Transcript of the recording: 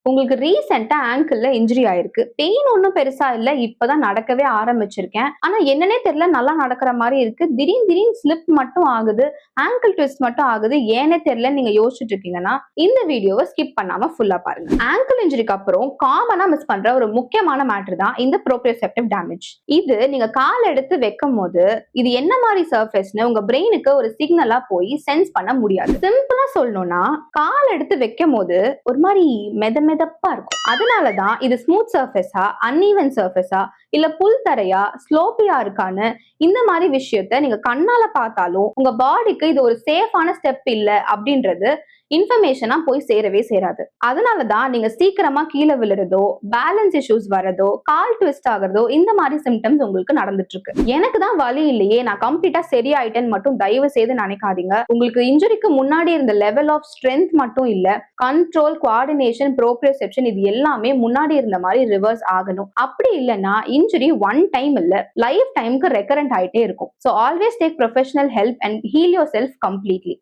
உங்களுக்கு ரீசெண்டா ஆங்கிள்ல இன்ஜுரி ஆயிருக்கு. பெயின் ஒண்ணும் பெருசா இல்ல. இப்பதான் நடக்கவே ஆரம்பிச்சிருக்கேன். ஆனா என்னன்னே தெரியல நல்லா நடக்கிற மாரி இருக்கு. திடீர்னு ஸ்லிப் மட்டும் ஆகுது. ஆங்கிள் ட்விஸ்ட் மட்டும் ஆகுது. ஏன்னே தெரியலன்னு நீங்க யோசிச்சுட்டு இருக்கீங்கன்னா, இந்த வீடியோவ ஸ்கிப் பண்ணாம ஃபுல்லா பாருங்க. ஆங்கிள் இன்ஜுரிக்கு அப்புறம் காமனா மிஸ் பண்ற ஒரு முக்கியமான மேட்டர் தான் இந்த ப்ரோப்ரியோசெப்டிவ் டேமேஜ். இது நீங்க கால் எடுத்து வைக்கும்போது, இது என்ன மாரி சர்ஃபேஸ்னு உங்க பிரெயினுக்கு ஒரு சிக்னலா போய் சென்ஸ் பண்ண முடியாது. சிம்பிளா சொல்லணும்னா, கால் எடுத்து வைக்கும்போது ஒரு மாரி மெதப்பா இருக்கும். அதனாலதான் இது ஸ்மூத் சர்ஃபேஸா, அன்ஈவன் சர்ஃபேஸா, இல்ல புல் தரையா, ஸ்லோப்பியா இருக்கான்னு இந்த மாதிரி விஷயத்த நீங்க கண்ணால பார்த்தாலும் உங்க பாடிக்கு இது ஒரு சேஃபான ஸ்டெப் இல்ல அப்படின்றது இன்ஃபர்மேஷனா போய் சேரவே சேராது. அதனாலதான் நீங்க சீக்கிரமா கீழே விழுறதோ, பேலன்ஸ் இஷ்யூஸ் வரதோ, கால் ட்விஸ்ட் ஆகுறதோ இந்த மாதிரி சிம்டம்ஸ் உங்களுக்கு நடந்துட்டு இருக்கு. எனக்கு தான் வலி இல்லையே, நான் கம்ப்ளீட்டா சரியாயிட்டேன்னு மட்டும் தயவு செய்து நினைக்காதீங்க. உங்களுக்கு இன்ஜுரிக்கு முன்னாடி இருந்த லெவல் ஆஃப் ஸ்ட்ரென்த் மட்டும் இல்ல, கண்ட்ரோல், கோஆர்டினேஷன், ப்ரோப்ரியோசெப்ஷன் இது எல்லாமே முன்னாடி இருந்த மாதிரி ரிவர்ஸ் ஆகணும். அப்படி இல்லைன்னா இன்ஜுரி ஒன் டைம் இல்ல, லைஃப் டைம்க்கு ரெக்கரண்ட் ஆயிட்டே இருக்கும். So always take professional help and heel your self completely.